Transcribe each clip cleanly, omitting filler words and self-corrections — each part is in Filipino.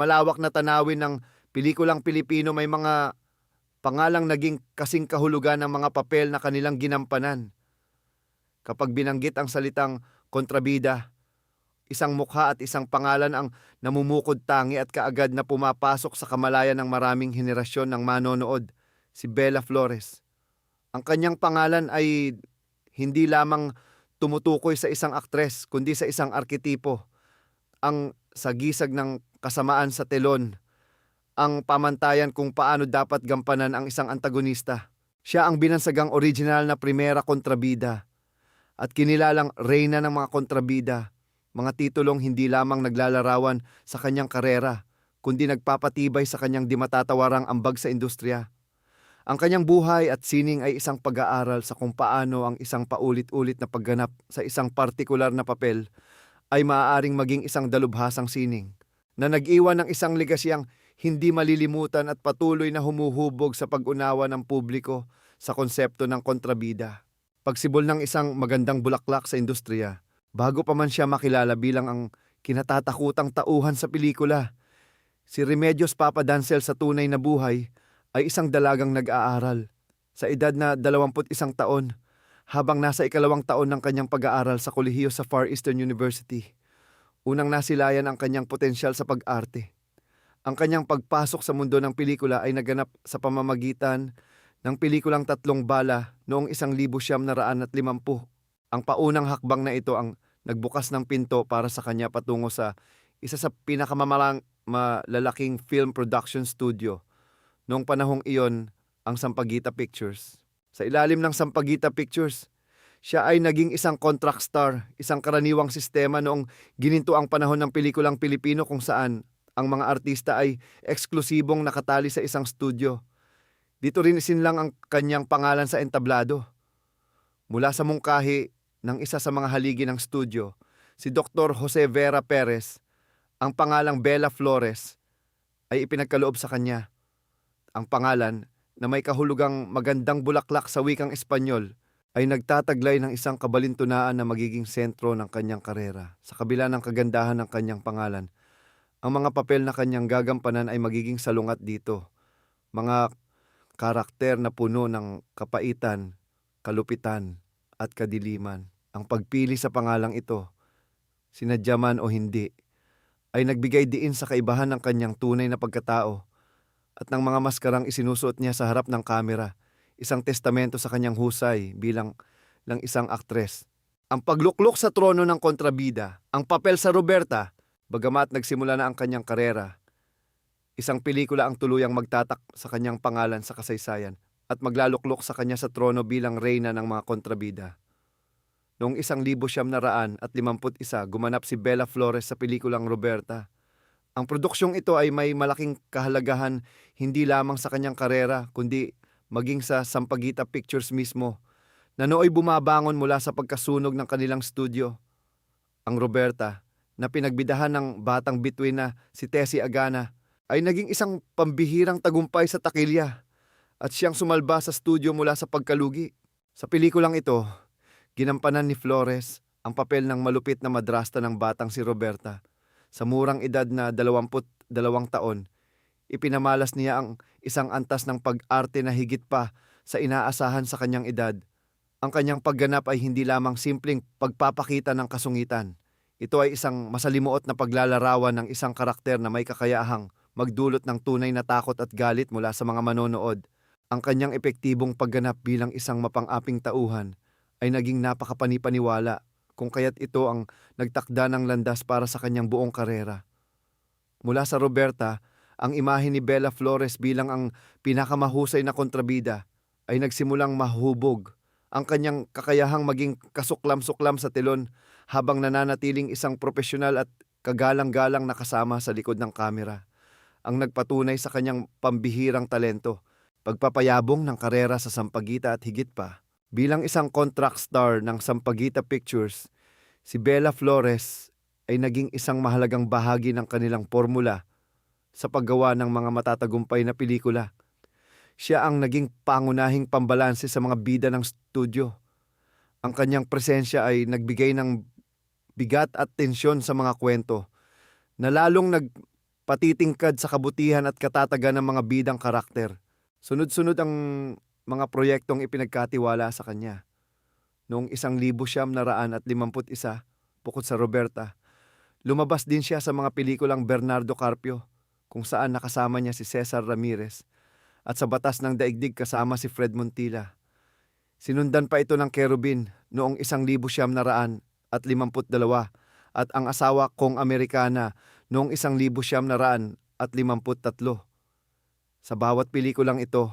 malawak na tanawin ng pelikulang Pilipino may mga pangalang naging kasing kahulugan ng mga papel na kanilang ginampanan. Kapag binanggit ang salitang kontrabida, isang mukha at isang pangalan ang namumukod tangi at kaagad na pumapasok sa kamalayan ng maraming henerasyon ng manonood, si Bella Flores. Ang kanyang pangalan ay hindi lamang tumutukoy sa isang aktres, kundi sa isang arketipo, ang sagisag ng kasamaan sa telon, ang pamantayan kung paano dapat gampanan ang isang antagonista. Siya ang binansagang original na primera kontrabida at kinilalang reyna ng mga kontrabida, mga titulong hindi lamang naglalarawan sa kanyang karera, kundi nagpapatibay sa kanyang di matatawarang ambag sa industriya. Ang kanyang buhay at sining ay isang pag-aaral sa kung paano ang isang paulit-ulit na pagganap sa isang partikular na papel ay maaaring maging isang dalubhasang sining na nag-iwan ng isang legasyang hindi malilimutan at patuloy na humuhubog sa pag-unawa ng publiko sa konsepto ng kontrabida. Pagsibol ng isang magandang bulaklak sa industriya, bago pa man siya makilala bilang ang kinatatakutang tauhan sa pelikula, si Remedios Papadancel sa tunay na buhay ay isang dalagang nag-aaral. Sa edad na 21 taon, habang nasa ikalawang taon ng kanyang pag-aaral sa kolehiyo sa Far Eastern University, unang nasilayan ang kanyang potensyal sa pag-arte. Ang kanyang pagpasok sa mundo ng pelikula ay naganap sa pamamagitan ng pelikulang Tatlong Bala noong 1950. Ang paunang hakbang na ito ang nagbukas ng pinto para sa kanya patungo sa isa sa malalaking film production studio. Noong panahong iyon, ang Sampaguita Pictures. Sa ilalim ng Sampaguita Pictures, siya ay naging isang contract star, isang karaniwang sistema noong gininto ang panahon ng pelikulang Pilipino kung saan ang mga artista ay eksklusibong nakatali sa isang studio. Dito rin isinlang ang kanyang pangalan sa entablado. Mula sa mungkahi ng isa sa mga haligi ng studio, si Dr. Jose Vera Perez, ang pangalang Bella Flores ay ipinagkaloob sa kanya. Ang pangalan na may kahulugang magandang bulaklak sa wikang Espanyol ay nagtataglay ng isang kabalintunaan na magiging sentro ng kanyang karera. Sa kabila ng kagandahan ng kanyang pangalan, ang mga papel na kanyang gagampanan ay magiging salungat dito. Mga karakter na puno ng kapaitan, kalupitan, at kadiliman. Ang pagpili sa pangalang ito, sinadya man o hindi, ay nagbigay diin sa kaibahan ng kanyang tunay na pagkatao at ng mga maskarang isinusuot niya sa harap ng kamera, isang testamento sa kanyang husay bilang isang aktres. Ang pagluklok sa trono ng kontrabida, ang papel sa Roberta, bagamat nagsimula na ang kanyang karera, isang pelikula ang tuluyang magtatak sa kanyang pangalan sa kasaysayan at maglaluklok sa kanya sa trono bilang reyna ng mga kontrabida. Noong 1951, gumanap si Bella Flores sa pelikulang Roberta. Ang produksyong ito ay may malaking kahalagahan hindi lamang sa kanyang karera kundi maging sa Sampaguita Pictures mismo na nooy bumabangon mula sa pagkasunog ng kanilang studio. Ang Roberta, na pinagbidahan ng batang bituin na si Tessie Agana, ay naging isang pambihirang tagumpay sa takilya at siyang sumalba sa studio mula sa pagkalugi. Sa pelikulang ito, ginampanan ni Flores ang papel ng malupit na madrasta ng batang si Roberta. Sa murang edad na 22 taon, ipinamalas niya ang isang antas ng pag-arte na higit pa sa inaasahan sa kanyang edad. Ang kanyang pagganap ay hindi lamang simpleng pagpapakita ng kasungitan. Ito ay isang masalimuot na paglalarawan ng isang karakter na may kakayahang magdulot ng tunay na takot at galit mula sa mga manonood. Ang kanyang epektibong pagganap bilang isang mapang-aping tauhan ay naging napakapanipaniwala kung kaya't ito ang nagtakda ng landas para sa kanyang buong karera. Mula sa Roberta, ang imahe ni Bella Flores bilang ang pinakamahusay na kontrabida ay nagsimulang mahubog. Ang kanyang kakayahang maging kasuklam-suklam sa telon habang nananatiling isang profesional at kagalang-galang na kasama sa likod ng kamera. Ang nagpatunay sa kanyang pambihirang talento, pagpapayabong ng karera sa Sampaguita at higit pa. Bilang isang contract star ng Sampaguita Pictures, si Bella Flores ay naging isang mahalagang bahagi ng kanilang formula sa paggawa ng mga matatagumpay na pelikula. Siya ang naging pangunahing pambalanse sa mga bida ng studio. Ang kanyang presensya ay nagbigay ng bigat at tensyon sa mga kwento na lalong patitingkad sa kabutihan at katatagan ng mga bidang karakter. Sunod-sunod ang mga proyektong ipinagkatiwala sa kanya. Noong 1951, bukod sa Roberta, lumabas din siya sa mga pelikulang Bernardo Carpio, kung saan nakasama niya si Cesar Ramirez, at sa Batas ng Daigdig kasama si Fred Montilla. Sinundan pa ito ng Kerubin noong 1952 at ang asawa kong Amerikana noong 1953. Sa bawat pelikulang ito,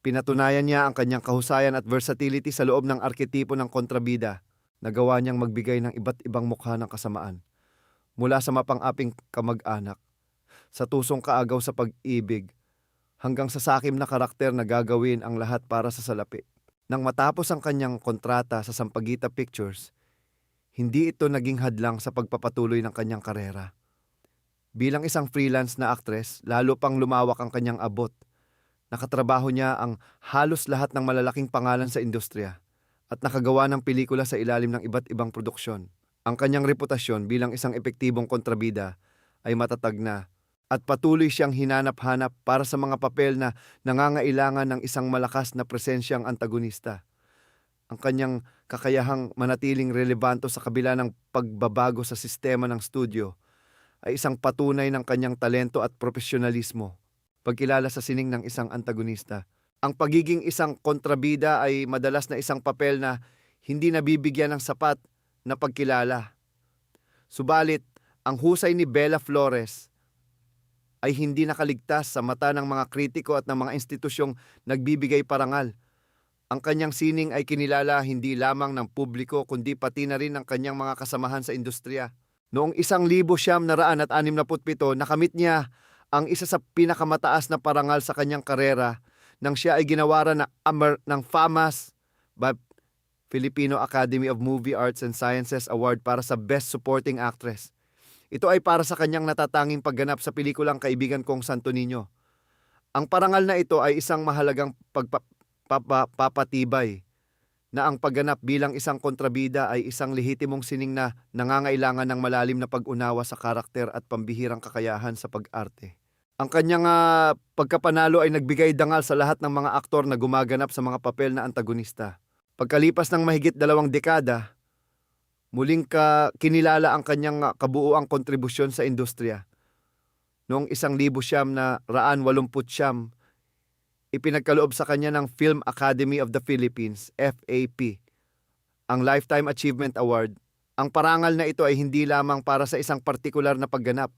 pinatunayan niya ang kanyang kahusayan at versatility sa loob ng arketipo ng kontrabida na gawa niyang magbigay ng iba't ibang mukha ng kasamaan. Mula sa mapang-aping kamag-anak, sa tusong kaagaw sa pag-ibig, hanggang sa sakim na karakter na gagawin ang lahat para sa salapi. Nang matapos ang kanyang kontrata sa Sampaguita Pictures, hindi ito naging hadlang sa pagpapatuloy ng kanyang karera. Bilang isang freelance na aktres, lalo pang lumawak ang kanyang abot. Nakatrabaho niya ang halos lahat ng malalaking pangalan sa industriya at nakagawa ng pelikula sa ilalim ng iba't ibang produksyon. Ang kanyang reputasyon bilang isang epektibong kontrabida ay matatag na at patuloy siyang hinanap-hanap para sa mga papel na nangangailangan ng isang malakas na presensyang antagonista. Ang kanyang kakayahang manatiling relevanto sa kabila ng pagbabago sa sistema ng studio ay isang patunay ng kanyang talento at profesionalismo. Pagkilala sa sining ng isang antagonista. Ang pagiging isang kontrabida ay madalas na isang papel na hindi nabibigyan ng sapat na pagkilala. Subalit, ang husay ni Bella Flores ay hindi nakaligtas sa mata ng mga kritiko at ng mga institusyong nagbibigay parangal. Ang kanyang sining ay kinilala hindi lamang ng publiko kundi pati na rin ng kanyang mga kasamahan sa industriya. Noong 1967, nakamit niya ang isa sa pinakamataas na parangal sa kanyang karera nang siya ay ginawaran ng FAMAS by Filipino Academy of Movie Arts and Sciences Award para sa Best Supporting Actress. Ito ay para sa kanyang natatanging pagganap sa pelikulang Kaibigan Kong Santo Niño. Ang parangal na ito ay isang mahalagang papatibay na ang pagganap bilang isang kontrabida ay isang lehitimong sining na nangangailangan ng malalim na pag-unawa sa karakter at pambihirang kakayahan sa pag-arte. Ang kanyang pagkapanalo ay nagbigay dangal sa lahat ng mga aktor na gumaganap sa mga papel na antagonista. Pagkalipas ng mahigit 2 dekada, muling kinilala ang kanyang kabuuang kontribusyon sa industriya. Noong 1989, ipinagkaloob sa kanya ng Film Academy of the Philippines, FAP, ang Lifetime Achievement Award. Ang parangal na ito ay hindi lamang para sa isang partikular na pagganap,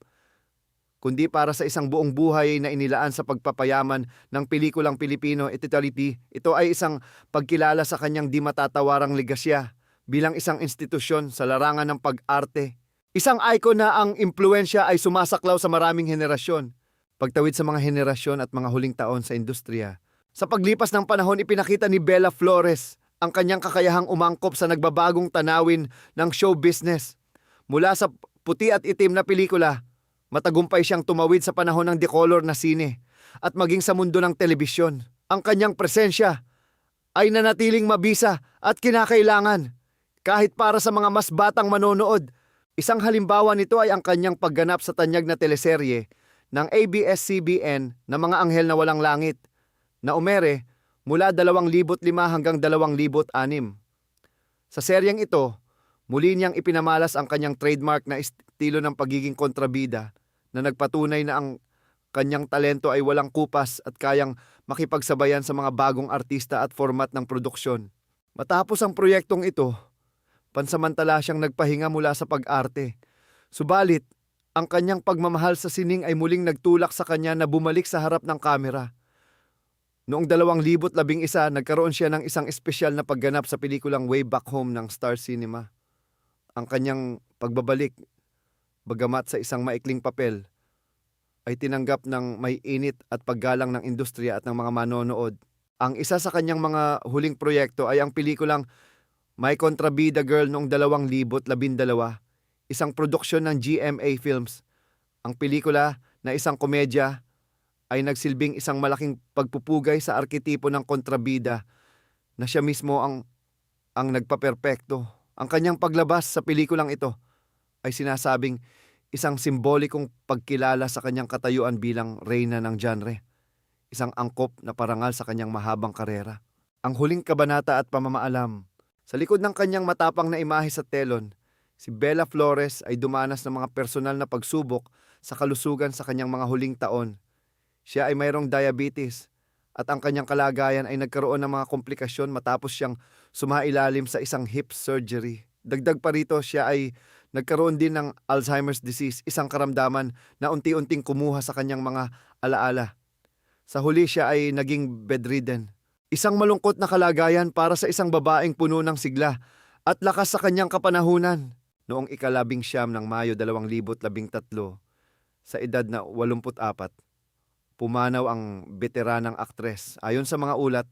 kundi para sa isang buong buhay na inilaan sa pagpapayaman ng pelikulang Pilipino. Ito ay isang pagkilala sa kanyang di matatawarang legasya bilang isang institusyon sa larangan ng pag-arte. Isang icon na ang impluensya ay sumasaklaw sa maraming henerasyon. Pagtawid sa mga henerasyon at mga huling taon sa industriya. Sa paglipas ng panahon, ipinakita ni Bella Flores ang kanyang kakayahang umangkop sa nagbabagong tanawin ng show business. Mula sa puti at itim na pelikula, matagumpay siyang tumawid sa panahon ng decolor na sine at maging sa mundo ng telebisyon. Ang kanyang presensya ay nanatiling mabisa at kinakailangan kahit para sa mga mas batang manonood. Isang halimbawa nito ay ang kanyang pagganap sa tanyag na teleserye ng ABS-CBN na Mga Anghel na Walang Langit na umere mula 2005 hanggang 2006. Sa seryeng ito, muli niyang ipinamalas ang kanyang trademark na estilo ng pagiging kontrabida na nagpatunay na ang kanyang talento ay walang kupas at kayang makipagsabayan sa mga bagong artista at format ng produksyon. Matapos ang proyektong ito, pansamantala siyang nagpahinga mula sa pag-arte. Subalit, ang kanyang pagmamahal sa sining ay muling nagtulak sa kanya na bumalik sa harap ng kamera. Noong 2011, nagkaroon siya ng isang espesyal na pagganap sa pelikulang Way Back Home ng Star Cinema. Ang kanyang pagbabalik, bagamat sa isang maikling papel, ay tinanggap ng may init at paggalang ng industriya at ng mga manonood. Ang isa sa kanyang mga huling proyekto ay ang pelikulang My Kontrabida Girl noong 2012, isang produksyon ng GMA Films. Ang pelikula na isang komedya ay nagsilbing isang malaking pagpupugay sa arketipo ng kontrabida na siya mismo ang nagpaperpekto. Ang kanyang paglabas sa pelikulang ito ay sinasabing isang simbolikong pagkilala sa kanyang katayuan bilang reyna ng genre, isang angkop na parangal sa kanyang mahabang karera. Ang huling kabanata at pamamaalam. Sa likod ng kanyang matapang na imahe sa telon, si Bella Flores ay dumanas ng mga personal na pagsubok sa kalusugan sa kanyang mga huling taon. Siya ay mayroong diabetes at ang kanyang kalagayan ay nagkaroon ng mga komplikasyon matapos siyang sumailalim sa isang hip surgery. Dagdag pa rito, siya ay nagkaroon din ng Alzheimer's disease, isang karamdaman na unti-unting kumuha sa kanyang mga alaala. Sa huli siya ay naging bedridden. Isang malungkot na kalagayan para sa isang babaeng puno ng sigla at lakas sa kanyang kapanahunan. Noong ika-19 ng Mayo 2013, sa edad na 84, pumanaw ang veteranang aktres. Ayon sa mga ulat,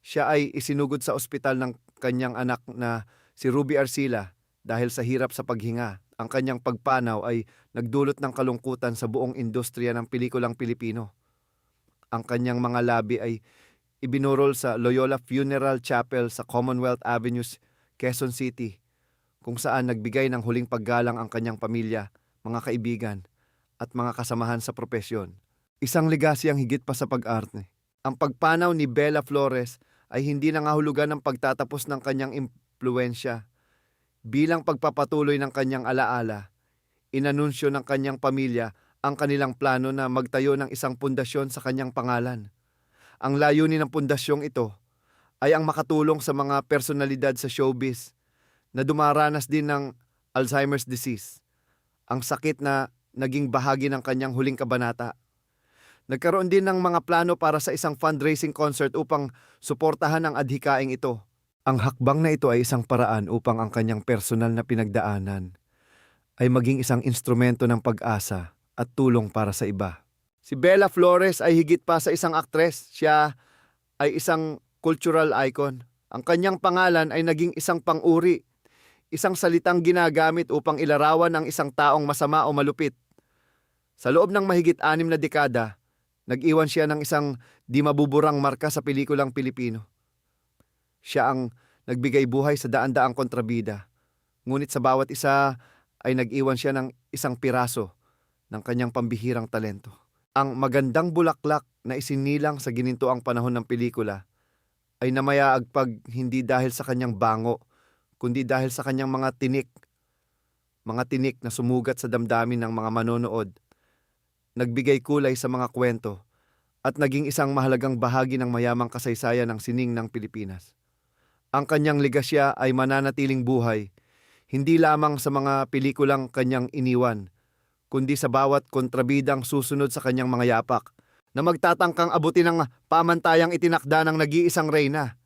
siya ay isinugod sa ospital ng kanyang anak na si Ruby Arcila dahil sa hirap sa paghinga. Ang kanyang pagpanaw ay nagdulot ng kalungkutan sa buong industriya ng pelikulang Pilipino. Ang kanyang mga labi ay ibinurol sa Loyola Funeral Chapel sa Commonwealth Avenue, Quezon City, kung saan nagbigay ng huling paggalang ang kanyang pamilya, mga kaibigan, at mga kasamahan sa propesyon. Isang legacy ang higit pa sa pag-arte. Ang pagpanaw ni Bella Flores ay hindi nangahulugan ng pagtatapos ng kanyang impluensya. Bilang pagpapatuloy ng kanyang alaala, inanunsyo ng kanyang pamilya ang kanilang plano na magtayo ng isang pundasyon sa kanyang pangalan. Ang layunin ng pundasyong ito ay ang makatulong sa mga personalidad sa showbiz na dumaranas din ng Alzheimer's disease, ang sakit na naging bahagi ng kanyang huling kabanata. Nagkaroon din ng mga plano para sa isang fundraising concert upang suportahan ang adhikaing ito. Ang hakbang na ito ay isang paraan upang ang kanyang personal na pinagdaanan ay maging isang instrumento ng pag-asa at tulong para sa iba. Si Bella Flores ay higit pa sa isang aktres. Siya ay isang cultural icon. Ang kanyang pangalan ay naging isang pang-uri, isang salitang ginagamit upang ilarawan ang isang taong masama o malupit. Sa loob ng mahigit 6 na dekada, nag-iwan siya ng isang di mabuburang marka sa pelikulang Pilipino. Siya ang nagbigay buhay sa daan-daang kontrabida. Ngunit sa bawat isa ay nag-iwan siya ng isang piraso ng kanyang pambihirang talento. Ang magandang bulaklak na isinilang sa ginintoang panahon ng pelikula ay namayaag pag hindi dahil sa kanyang bango, kundi dahil sa kanyang mga tinik na sumugat sa damdamin ng mga manonood, nagbigay kulay sa mga kwento, at naging isang mahalagang bahagi ng mayamang kasaysayan ng sining ng Pilipinas. Ang kanyang legasya ay mananatiling buhay, hindi lamang sa mga pelikulang kanyang iniwan, kundi sa bawat kontrabidang susunod sa kanyang mga yapak, na magtatangkang abutin ang pamantayang itinakda ng nag-iisang reyna.